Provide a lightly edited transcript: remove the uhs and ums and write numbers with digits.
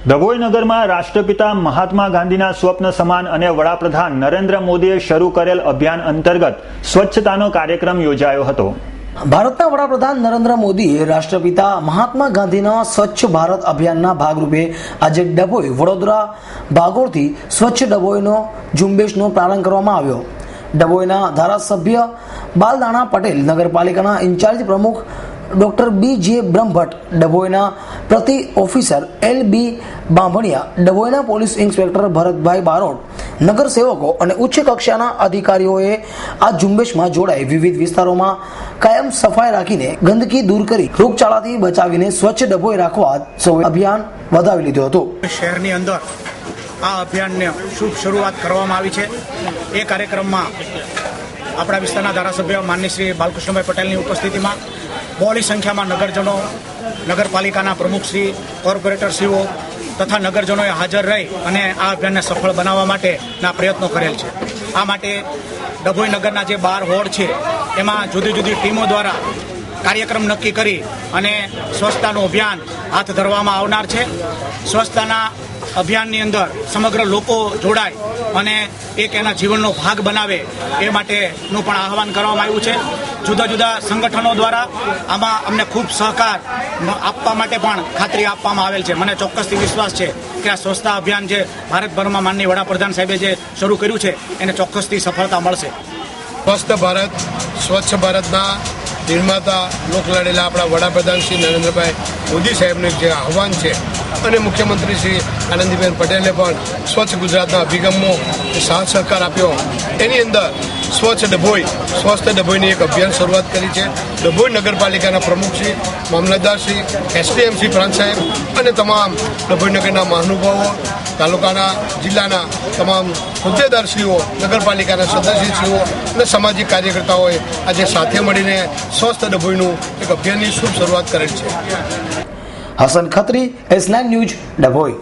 ડભોઈ નગરમાં રાષ્ટ્રપિતા મહાત્મા ગાંધીના સ્વપ્ન સમાન અને વડાપ્રધાન નરેન્દ્ર મોદીએ શરૂ કરેલ અભિયાન અંતર્ગત સ્વચ્છતાનો કાર્યક્રમ યોજાયો હતો। ભારતના વડાપ્રધાન નરેન્દ્ર મોદીએ રાષ્ટ્રપિતા મહાત્મા ગાંધીના સ્વચ્છ ભારત અભિયાનના ભાગરૂપે આજે ડભોઈ વડોદરા ભાગોળથી સ્વચ્છ ડભોઈનો ઝુંબેશનો પ્રારંભ કરવામાં આવ્યો। ડભોઈના ધારાસભ્ય બાલદાણા પટેલ, નગરપાલિકાના ઇન્ચાર્જ પ્રમુખ ડોક્ટર BJ બ્રહ્મભટ્ટ, ડભોઈના પ્રતિ ઓફિસર LB બાંભણિયા, ડભોઈના પોલીસ ઇન્સ્પેક્ટર ભરતભાઈ બારોટ, નગરસેવકો અને ઉચ્ચ કક્ષાના અધિકારીઓએ આ ઝુંબેશમાં જોડાઈ વિવિધ વિસ્તારોમાં કાયમ સફાઈ રાખીને ગંદકી દૂર કરી રોગચાળાથી બચાવીને સ્વચ્છ ડભોઈ રાખવા સૌએ અભિયાન વધાવી લીધું હતું। શહેરની અંદર આ અભિયાનને શુભ શરૂઆત કરવામાં આવી છે। એ કાર્યક્રમમાં આપણા વિસ્તારના ધારાસભ્ય માનનીય શ્રી બાલકૃષ્ણભાઈ પટેલની ઉપસ્થિતિમાં બહોળી સંખ્યામાં નગરજનો, નગરપાલિકાના પ્રમુખશ્રી, કોર્પોરેટરશ્રીઓ તથા નગરજનોએ હાજર રહી અને આ અભિયાનને સફળ બનાવવા માટેના પ્રયત્નો કરેલ છે। આ માટે ડભોઈ નગરના જે 12 વોર્ડ છે એમાં જુદી જુદી ટીમો દ્વારા કાર્યક્રમ નક્કી કરી અને સ્વચ્છતાનું અભિયાન હાથ ધરવામાં આવનાર છે। સ્વચ્છતાના અભિયાનની અંદર સમગ્ર લોકો જોડાય અને એક એના જીવનનો ભાગ બનાવે એ માટેનું પણ આહવાન કરવામાં આવ્યું છે। જુદા જુદા સંગઠનો દ્વારા આમાં અમને ખૂબ સહકાર આપવા માટે પણ ખાતરી આપવામાં આવેલ છે। મને ચોક્કસથી વિશ્વાસ છે કે આ સ્વચ્છતા અભિયાન જે ભારતભરમાં માનનીય વડાપ્રધાન સાહેબે જે શરૂ કર્યું છે એને ચોક્કસથી સફળતા મળશે। સ્વસ્થ ભારત, સ્વચ્છ ભારતના નિર્માતા લોકલાડીલા આપણા વડાપ્રધાન શ્રી નરેન્દ્રભાઈ મોદી સાહેબનું જે આહવાન છે અને મુખ્યમંત્રી શ્રી આનંદીબેન પટેલે પણ સ્વચ્છ ગુજરાતના અભિગમમાં સાથ સહકાર આપ્યો। એની અંદર સ્વચ્છ ડભોઈની એક અભિયાન શરૂઆત કરી છે। ડભોઈ નગરપાલિકાના પ્રમુખશ્રી, મામલતદારશ્રી, SDMC પ્રાંત સાહેબ અને તમામ ડભોઈ નગરના મહાનુભાવો, તાલુકાના જિલ્લાના તમામ હોદ્દેદારશ્રીઓ, નગરપાલિકાના સદસ્યશ્રીઓ અને સામાજિક કાર્યકર્તાઓએ આજે સાથે મળીને સ્વસ્થ ડભોઈનું એક અભિયાનની શુભ શરૂઆત કરેલ છે। Hasan Khatri, S9 news, Dabhoi.